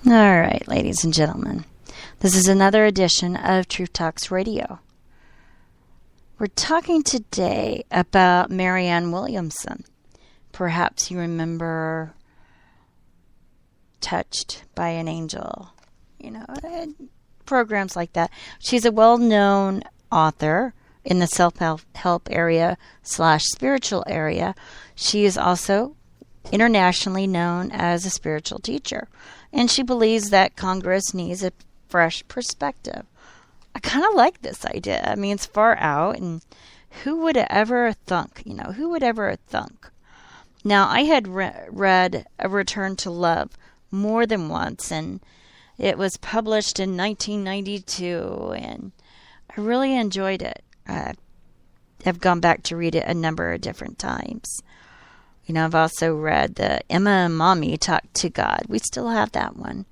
All right, ladies and gentlemen, this is another edition of Truth Talks Radio. We're talking today about Marianne Williamson. Perhaps you remember Touched by an Angel, programs like that. She's a well-known author in the self-help area / spiritual area. She is also internationally known as a spiritual teacher, and she believes that Congress needs a fresh perspective. I kind of like this idea. I mean, it's far out, and who would ever thunk? Who would ever thunk? Now, I had read A Return to Love more than once, and it was published in 1992, and I really enjoyed it. I've gone back to read it a number of different times. I've also read the Emma and Mommy Talk to God. We still have that one.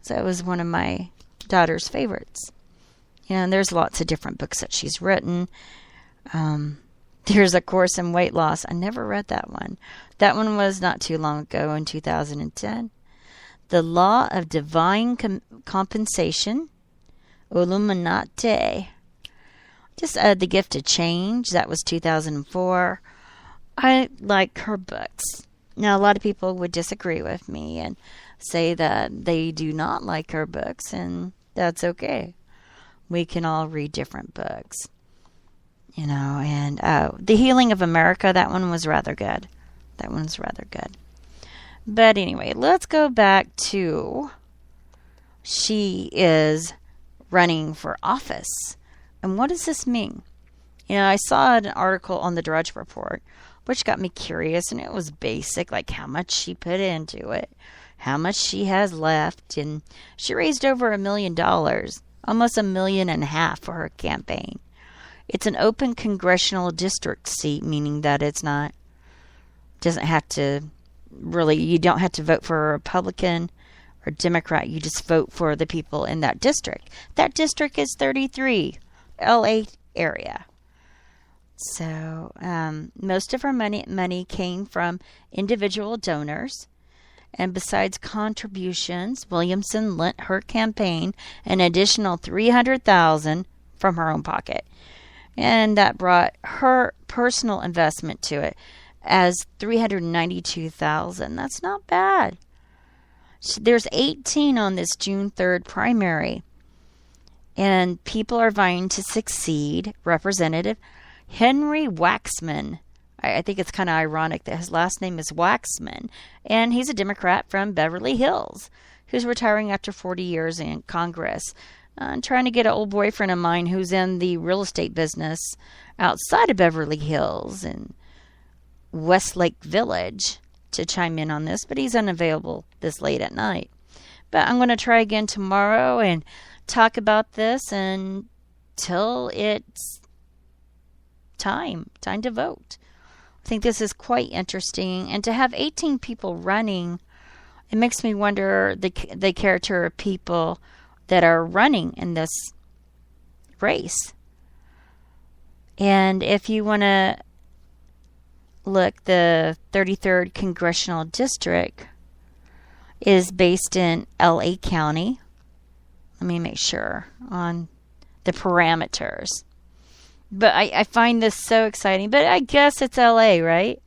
So it was one of my daughter's favorites. And there's lots of different books that she's written. There's A Course in Weight Loss. I never read that one. That one was not too long ago in 2010. The Law of Divine Compensation, Illuminati. Just The Gift of Change. That was 2004. I like her books. Now, a lot of people would disagree with me and say that they do not like her books, and that's okay. We can all read different books. And The Healing of America, that one was rather good. But anyway, let's go back to she is running for office. And what does this mean? I saw an article on the Drudge Report, which got me curious, and it was basic, like how much she put into it, how much she has left, and she raised over $1 million, almost $1.5 million for her campaign. It's an open congressional district seat, meaning that you don't have to vote for a Republican or Democrat. You just vote for the people in that district. That district is 33, LA area. So most of her money came from individual donors. And besides contributions, Williamson lent her campaign an additional $300,000 from her own pocket. And that brought her personal investment to it as $392,000. That's not bad. There's 18 on this June 3rd primary. And people are vying to succeed Representative Henry Waxman. I think it's kind of ironic that his last name is Waxman. And he's a Democrat from Beverly Hills who's retiring after 40 years in Congress. Trying to get an old boyfriend of mine who's in the real estate business outside of Beverly Hills in Westlake Village to chime in on this. But he's unavailable this late at night. But I'm going to try again tomorrow and talk about this until it's time to vote. I think this is quite interesting, and to have 18 people running, it makes me wonder the character of people that are running in this race. And if you want to look, the 33rd Congressional District is based in LA County. Let me make sure on the parameters. But I find this so exciting. But I guess it's LA, right?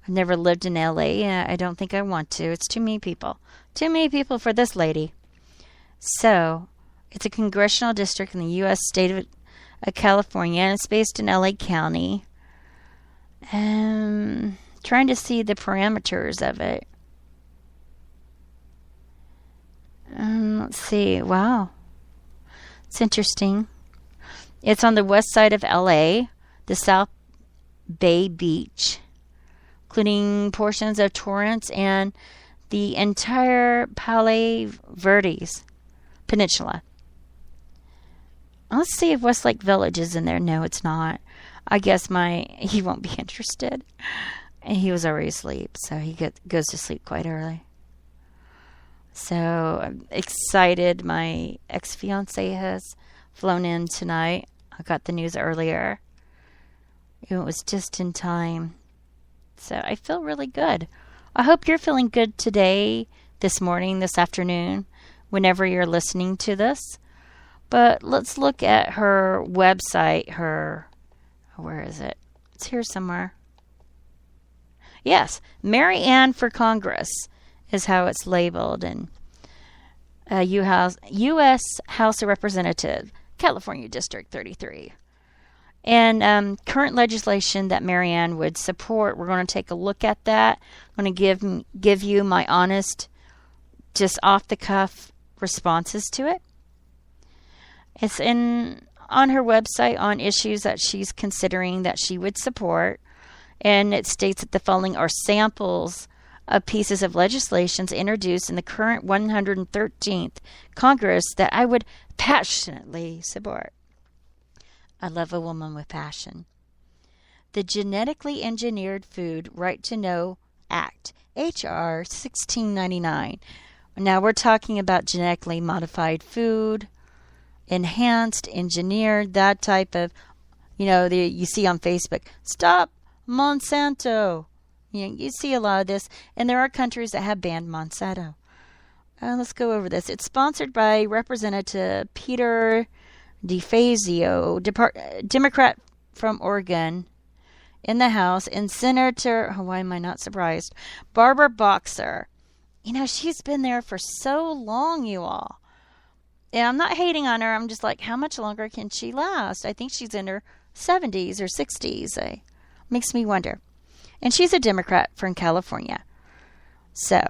I've never lived in LA. I don't think I want to. It's too many people. Too many people for this lady. So, it's a congressional district in the U.S. state of California. And it's based in LA County. Trying to see the parameters of it. Let's see. Wow. It's interesting. It's on the west side of LA, the South Bay Beach, including portions of Torrance and the entire Palo Verdes Peninsula. Let's see if Westlake Village is in there. No, it's not. I guess he won't be interested. And he was already asleep, so he goes to sleep quite early. So I'm excited. My ex-fiance has flown in tonight. I got the news earlier. It was just in time. So I feel really good. I hope you're feeling good today, this morning, this afternoon, whenever you're listening to this. But let's look at her website. Where is it? It's here somewhere. Yes, Marianne for Congress is how it's labeled. And U.S. House of Representatives, California District 33. And current legislation that Marianne would support, we're going to take a look at that. I'm going to give you my honest, just off-the-cuff responses to it. It's on her website on issues that she's considering that she would support. And it states that the following are samples of pieces of legislation introduced in the current 113th Congress that I would passionately support. I love a woman with passion. The Genetically Engineered Food Right to Know Act, H.R. 1699. Now we're talking about genetically modified food, enhanced, engineered, that type of, you see on Facebook, stop Monsanto. You see a lot of this, and there are countries that have banned Monsanto. Let's go over this. It's sponsored by Representative Peter DeFazio, Democrat from Oregon, in the House, and Senator, why am I not surprised, Barbara Boxer. She's been there for so long, you all. And I'm not hating on her. I'm just like, how much longer can she last? I think she's in her 70s or 60s. Makes me wonder. And she's a Democrat from California. So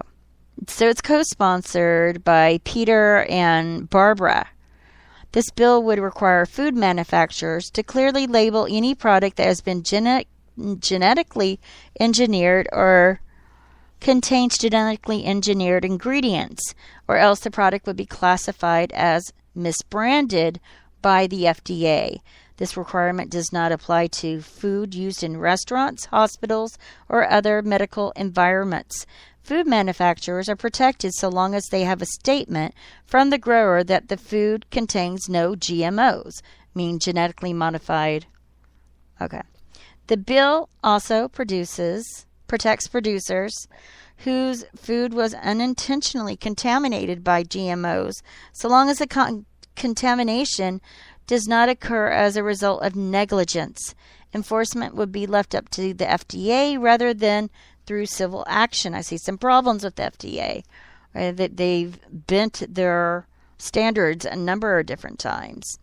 it's co-sponsored by Peter and Barbara. This bill would require food manufacturers to clearly label any product that has been genetically engineered or contains genetically engineered ingredients, or else the product would be classified as misbranded by the FDA. This requirement does not apply to food used in restaurants, hospitals, or other medical environments. Food manufacturers are protected so long as they have a statement from the grower that the food contains no GMOs, meaning genetically modified. Okay. The bill also protects producers whose food was unintentionally contaminated by GMOs, so long as the contamination does not occur as a result of negligence. Enforcement would be left up to the FDA rather than through civil action. I see some problems with the FDA. That they've bent their standards a number of different times.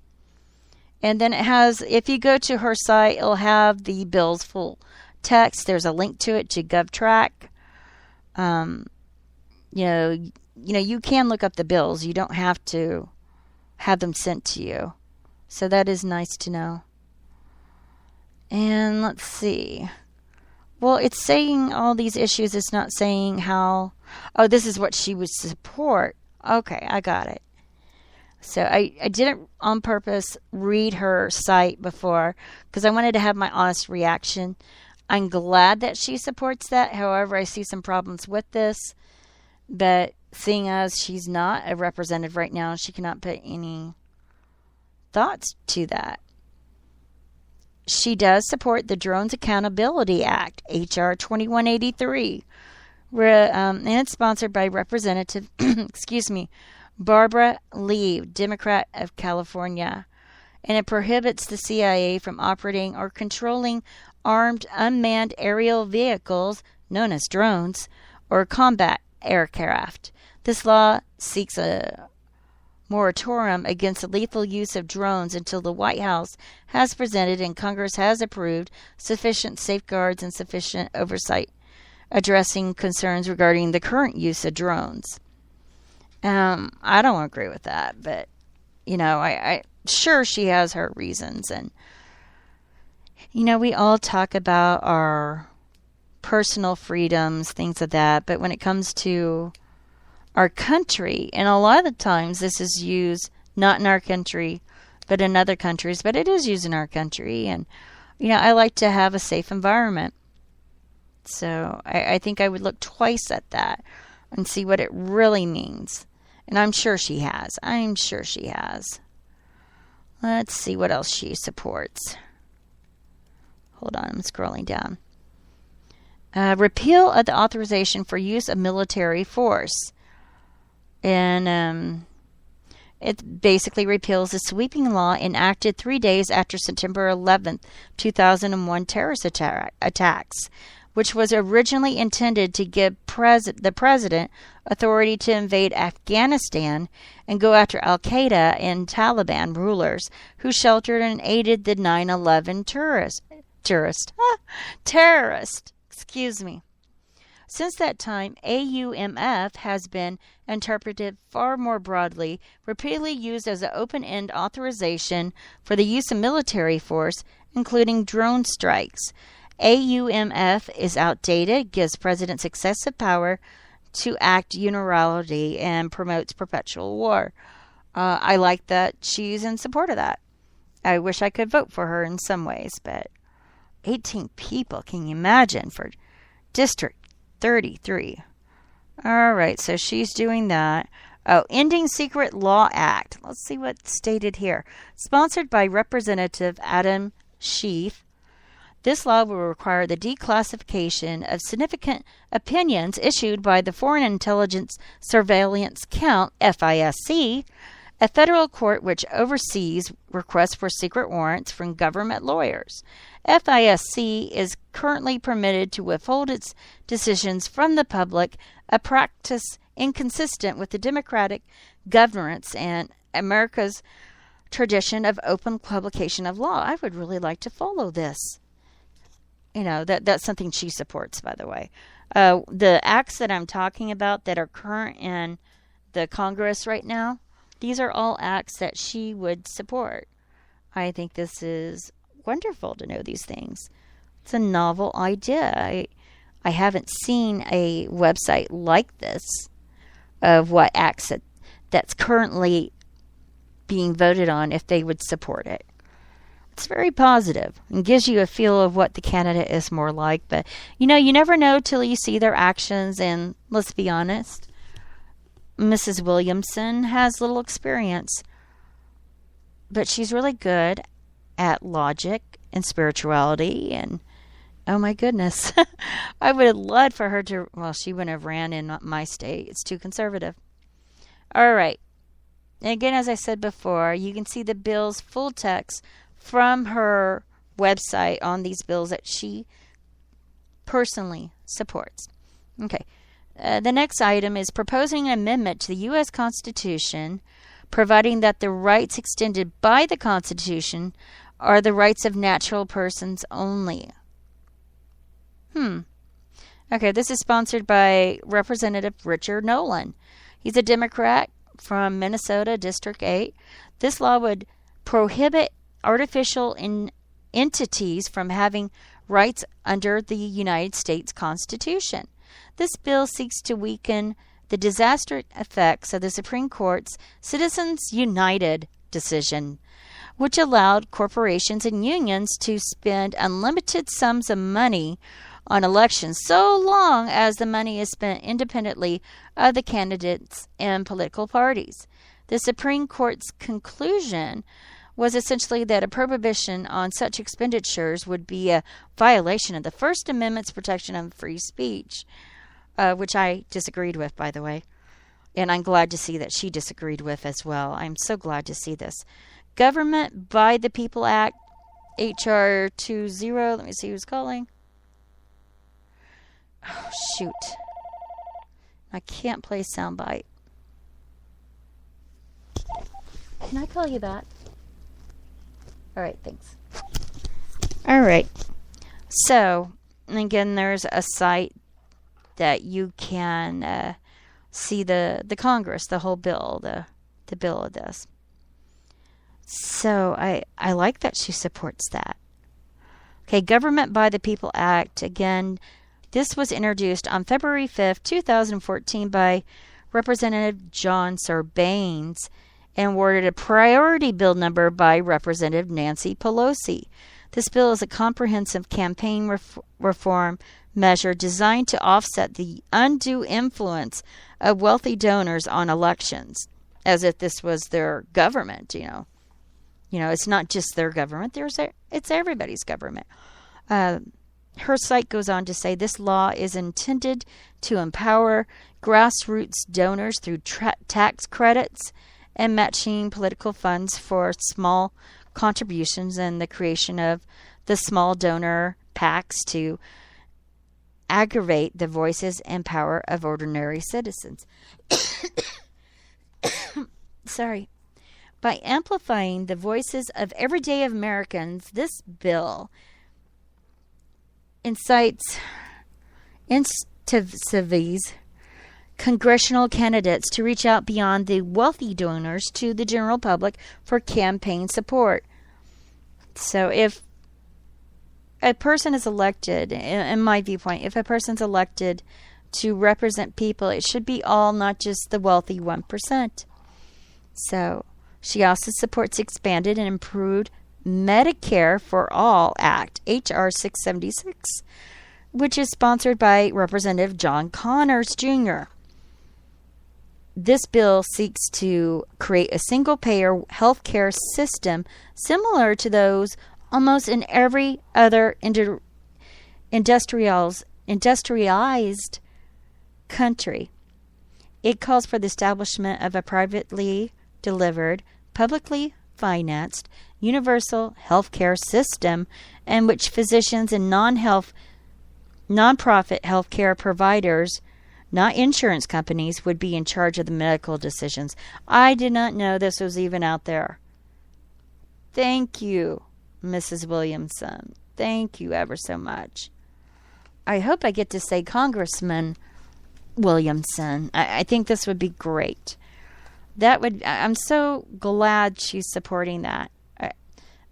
And then it has, if you go to her site, it'll have the bill's full text. There's a link to it to GovTrack. You can look up the bills. You don't have to have them sent to you. So that is nice to know. And let's see. Well, it's saying all these issues. It's not saying how. Oh, this is what she would support. Okay, I got it. So I didn't on purpose read her site before because I wanted to have my honest reaction. I'm glad that she supports that. However, I see some problems with this. But seeing as she's not a representative right now, she cannot put any thoughts to that. She does support the Drones Accountability Act, H.R. 2183, and it's sponsored by Representative, Barbara Lee, Democrat of California, and it prohibits the CIA from operating or controlling armed unmanned aerial vehicles, known as drones, or combat aircraft. This law seeks a moratorium against the lethal use of drones until the White House has presented and Congress has approved sufficient safeguards and sufficient oversight addressing concerns regarding the current use of drones. I don't agree with that, but I sure she has her reasons, and we all talk about our personal freedoms, things of that, but when it comes to our country, and a lot of the times this is used not in our country, but in other countries, but it is used in our country, and I like to have a safe environment. So I think I would look twice at that and see what it really means. And I'm sure she has. Let's see what else she supports. Hold on, I'm scrolling down. Repeal of the authorization for use of military force. And it basically repeals a sweeping law enacted 3 days after September 11th, 2001 terrorist attacks, which was originally intended to give the president authority to invade Afghanistan and go after al-Qaeda and Taliban rulers who sheltered and aided the 9/11 terrorist. Excuse me. Since that time, AUMF has been interpreted far more broadly, repeatedly used as an open-end authorization for the use of military force, including drone strikes. AUMF is outdated, gives presidents excessive power to act unilaterally, and promotes perpetual war. I like that she's in support of that. I wish I could vote for her in some ways, but 18 people, can you imagine, for District 33. All right, so she's doing that. Oh, Ending Secret Law Act. Let's see what's stated here. Sponsored by Representative Adam Schiff. This law will require the declassification of significant opinions issued by the Foreign Intelligence Surveillance Count, FISC, a federal court which oversees requests for secret warrants from government lawyers. FISC is currently permitted to withhold its decisions from the public, a practice inconsistent with the democratic governance and America's tradition of open publication of law. I would really like to follow this. That's something she supports, by the way. The acts that I'm talking about that are current in the Congress right now, these are all acts that she would support. I think this is wonderful to know these things. It's a novel idea. I haven't seen a website like this of what acts that's currently being voted on if they would support it. It's very positive and gives you a feel of what the candidate is more like. But, you never know till you see their actions. And let's be honest, Mrs. Williamson has little experience, but she's really good at logic and spirituality. And, oh my goodness, I would have loved for her to, she wouldn't have ran in my state. It's too conservative. All right. And again, as I said before, you can see the bill's full text from her website on these bills that she personally supports. Okay. The next item is proposing an amendment to the U.S. Constitution, providing that the rights extended by the Constitution are the rights of natural persons only. Okay, this is sponsored by Representative Richard Nolan. He's a Democrat from Minnesota, District 8. This law would prohibit artificial entities from having rights under the United States Constitution. This bill seeks to weaken the disastrous effects of the Supreme Court's Citizens United decision, which allowed corporations and unions to spend unlimited sums of money on elections so long as the money is spent independently of the candidates and political parties. The Supreme Court's conclusion was essentially that a prohibition on such expenditures would be a violation of the First Amendment's protection of free speech, which I disagreed with, by the way. And I'm glad to see that she disagreed with as well. I'm so glad to see this. Government by the People Act, H.R. 20. Let me see who's calling. Oh, shoot. I can't play soundbite. Can I call you back? All right, thanks. All right. So, again, there's a site that you can see the Congress, the whole bill, the bill of this. So I like that she supports that. Okay, Government by the People Act. Again, this was introduced on February 5th, 2014 by Representative John Sarbanes and awarded a priority bill number by Representative Nancy Pelosi. This bill is a comprehensive campaign reform measure designed to offset the undue influence of wealthy donors on elections, as if this was their government, it's not just their government, it's everybody's government. Her site goes on to say this law is intended to empower grassroots donors through tax credits, and matching political funds for small contributions, and the creation of the small donor PACs to aggravate the voices and power of ordinary citizens. Sorry. By amplifying the voices of everyday Americans, this bill incites congressional candidates to reach out beyond the wealthy donors to the general public for campaign support. So if a person is elected, in my viewpoint, if a person's elected to represent people, it should be all, not just the wealthy 1%. So she also supports expanded and improved Medicare for All Act, H.R. 676, which is sponsored by Representative John Connors Jr. This bill seeks to create a single-payer health care system similar to those almost in every other industrialized country. It calls for the establishment of a privately delivered, publicly financed, universal health care system in which physicians and nonprofit health care providers, not insurance companies, would be in charge of the medical decisions. I did not know this was even out there. Thank you, Mrs. Williamson. Thank you ever so much. I hope I get to say Congressman Williamson. I think this would be great. I'm so glad she's supporting that.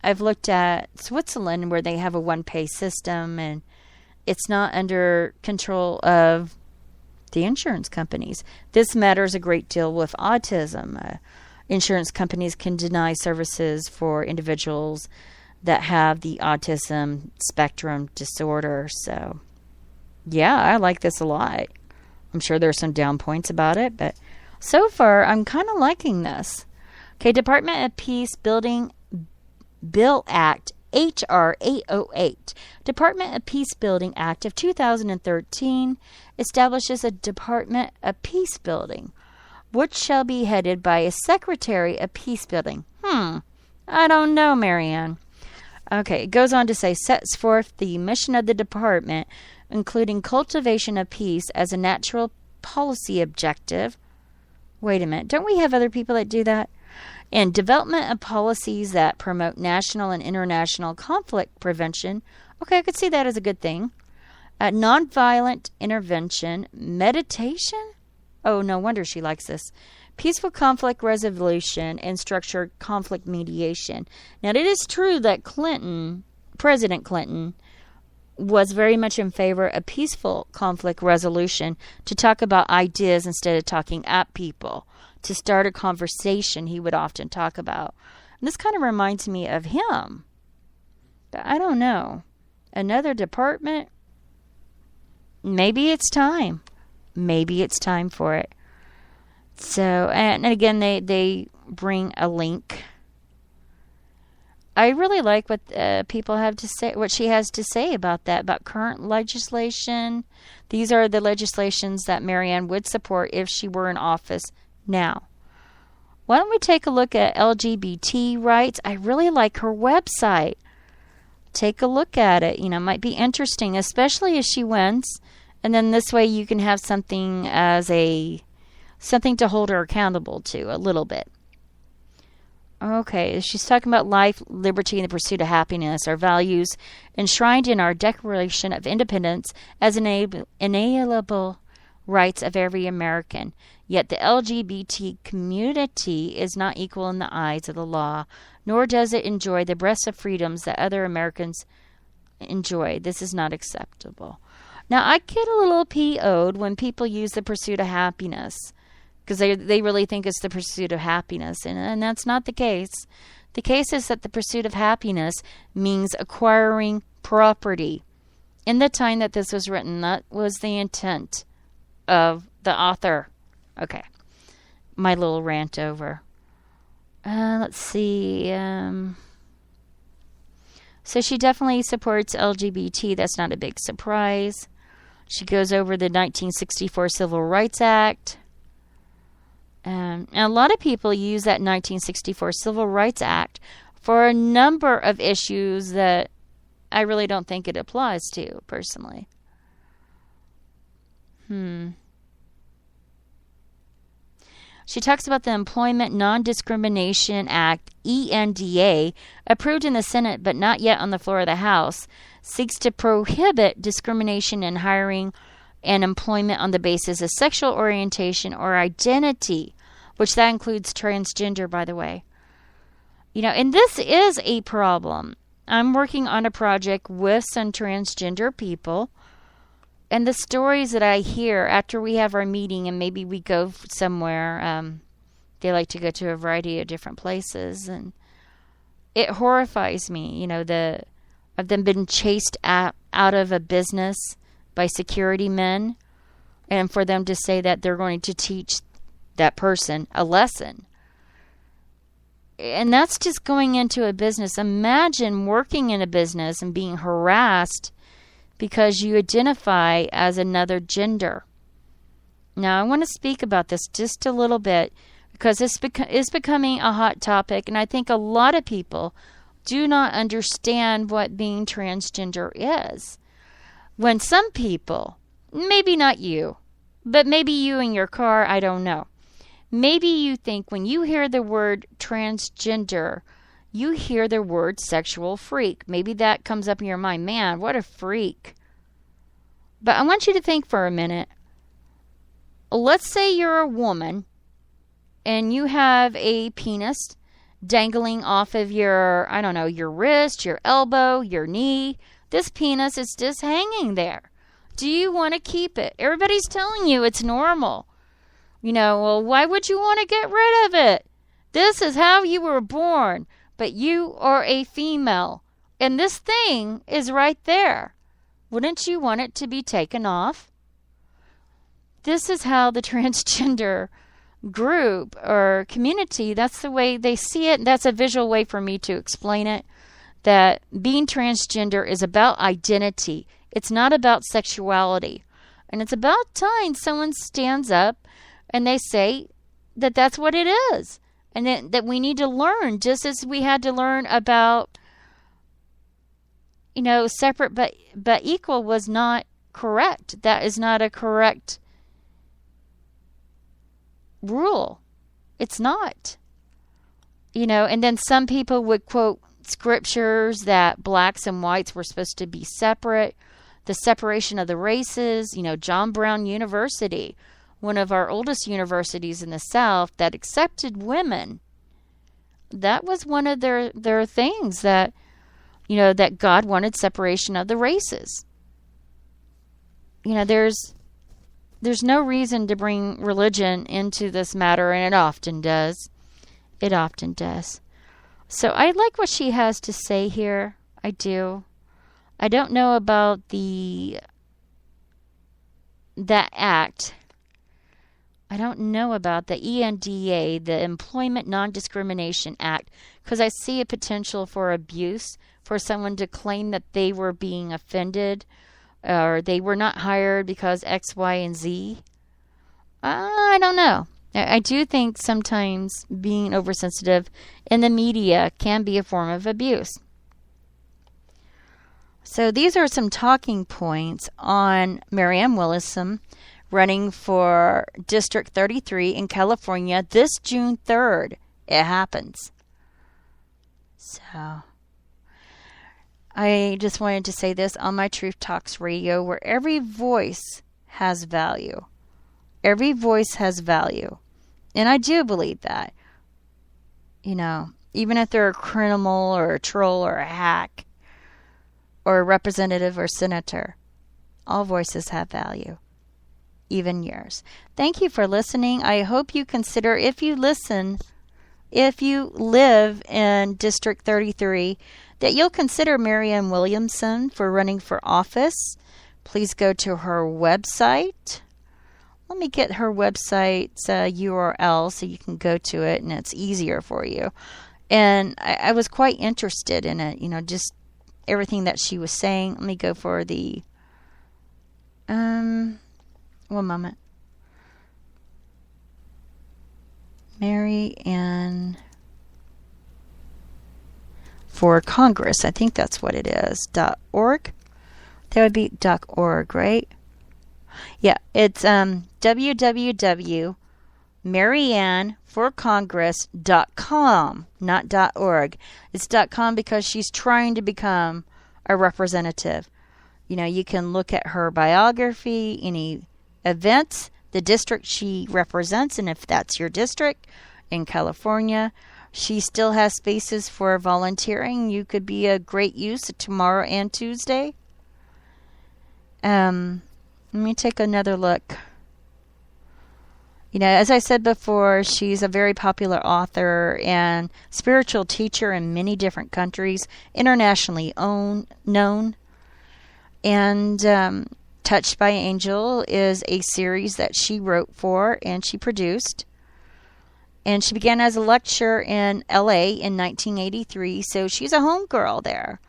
I've looked at Switzerland, where they have a one-pay system, and it's not under control of the insurance companies. This matters a great deal with autism. Insurance companies can deny services for individuals that have the autism spectrum disorder. So, yeah, I like this a lot. I'm sure there's some down points about it, but so far I'm kind of liking this. Okay, Department of Peace Building Bill Act, H.R. 808. Department of Peace Building Act of 2013 establishes a Department of Peace Building, which shall be headed by a Secretary of Peace Building. I don't know, Marianne. Okay, it goes on to say, sets forth the mission of the department, including cultivation of peace as a natural policy objective. Wait a minute, don't we have other people that do that? And development of policies that promote national and international conflict prevention. Okay, I could see that as a good thing. Nonviolent intervention, meditation. Oh, no wonder she likes this. Peaceful conflict resolution and structured conflict mediation. Now, it is true that President Clinton, was very much in favor of peaceful conflict resolution, to talk about ideas instead of talking at people. To start a conversation, he would often talk about. And this kind of reminds me of him. But I don't know. Another department? Maybe it's time. Maybe it's time for it. So, and again, they bring a link. I really like what people have to say, what she has to say about that, about current legislation. These are the legislations that Marianne would support if she were in office now. Why don't we take a look at LGBT rights? I really like her website. Take a look at it. You know, it might be interesting, especially if she wins. And then this way you can have something to hold her accountable to a little bit. Okay, she's talking about life, liberty, and the pursuit of happiness, our values enshrined in our Declaration of Independence as inalienable rights of every American. Yet the LGBT community is not equal in the eyes of the law, nor does it enjoy the breadth of freedoms that other Americans enjoy. This is not acceptable. Now, I get a little PO'd when people use the pursuit of happiness, because they really think it's the pursuit of happiness, and that's not the case. The case is that the pursuit of happiness means acquiring property. In the time that this was written, that was the intent of the author. Okay, my little rant over. Let's see. So she definitely supports LGBT. That's not a big surprise. She goes over the 1964 Civil Rights Act. And a lot of people use that 1964 Civil Rights Act for a number of issues that I really don't think it applies to, personally. She talks about the Employment Non-Discrimination Act, ENDA, approved in the Senate but not yet on the floor of the House, seeks to prohibit discrimination in hiring and employment on the basis of sexual orientation or identity, which that includes transgender, by the way. And this is a problem. I'm working on a project with some transgender people, and the stories that I hear after we have our meeting and maybe we go somewhere, they like to go to a variety of different places, and it horrifies me, of them being chased out of a business by security men, and for them to say that they're going to teach that person a lesson. And that's just going into a business. Imagine working in a business and being harassed because you identify as another gender. Now, I want to speak about this just a little bit because it's becoming a hot topic, and I think a lot of people do not understand what being transgender is. When some people, maybe not you, but maybe you in your car, I don't know. Maybe you think when you hear the word transgender, you hear the word sexual freak. Maybe that comes up in your mind. Man, what a freak. But I want you to think for a minute. Let's say you're a woman and you have a penis dangling off of your wrist, your elbow, your knee. This penis is just hanging there. Do you want to keep it? Everybody's telling you it's normal. Well, why would you want to get rid of it? This is how you were born, but you are a female, and this thing is right there. Wouldn't you want it to be taken off? This is how the transgender group or community, that's the way they see it. That's a visual way for me to explain it, that being transgender is about identity. It's not about sexuality. And it's about time someone stands up and they say that that's what it is. And that we need to learn, just as we had to learn about, separate but equal was not correct. That is not a correct rule. It's not. And then some people would quote scriptures that blacks and whites were supposed to be separate. The separation of the races, John Brown University, one of our oldest universities in the South that accepted women. That was one of their things that, that God wanted separation of the races. There's no reason to bring religion into this matter, and it often does. It often does. So I like what she has to say here. I do. I don't know about that act. I don't know about the ENDA, the Employment Non-Discrimination Act, because I see a potential for abuse, for someone to claim that they were being offended or they were not hired because X, Y, and Z. I don't know. I do think sometimes being oversensitive in the media can be a form of abuse. So these are some talking points on Marianne Williamson running for District 33 in California this June 3rd. It happens. So I just wanted to say this on my Truth Talks Radio, where every voice has value. Every voice has value. And I do believe that. Even if they're a criminal or a troll or a hack or a representative or senator, all voices have value. Even yours. Thank you for listening. I hope you consider, if you live in District 33, that you'll consider Marianne Williamson for running for office. Please go to her website. Let me get her website's URL so you can go to it and it's easier for you. And I was quite interested in it, just everything that she was saying. Let me go for the One moment. Marianne for Congress. I think that's what it is. .org. That would be .org, right? Yeah, it's www.marianneforcongress.com, not .org. It's .com because she's trying to become a representative. You can look at her biography, any events, the district she represents, and if that's your district in California, she still has spaces for volunteering. You could be a great use tomorrow and Tuesday. Let me take another look. As I said before, she's a very popular author and spiritual teacher in many different countries, internationally known. And Touched by Angel is a series that she wrote for and she produced. And she began as a lecturer in LA in 1983, so she's a homegirl there.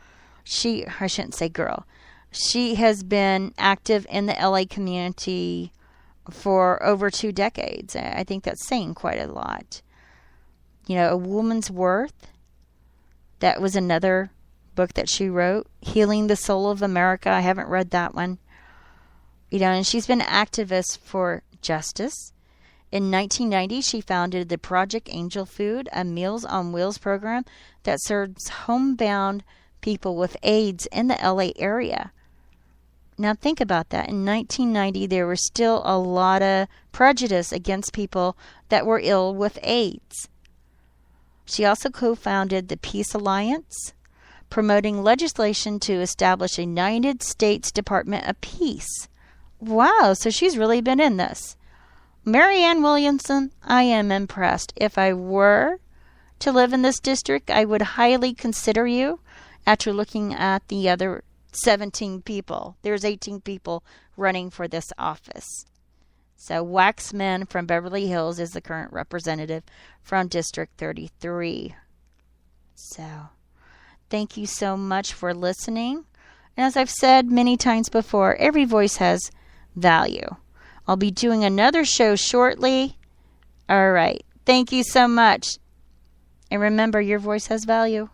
I shouldn't say girl. She has been active in the LA community for over 2 decades. I think that's saying quite a lot. A Woman's Worth. That was another book that she wrote. Healing the Soul of America. I haven't read that one. And she's been an activist for justice. In 1990, she founded the Project Angel Food, a Meals on Wheels program that serves homebound people with AIDS in the LA area. Now think about that. In 1990, there was still a lot of prejudice against people that were ill with AIDS. She also co-founded the Peace Alliance, promoting legislation to establish a United States Department of Peace. Wow, so she's really been in this. Marianne Williamson, I am impressed. If I were to live in this district, I would highly consider you after looking at the other 17 people. There's 18 people running for this office. So Waxman from Beverly Hills is the current representative from District 33. So thank you so much for listening. And as I've said many times before, every voice has value. I'll be doing another show shortly. All right. Thank you so much. And remember, your voice has value.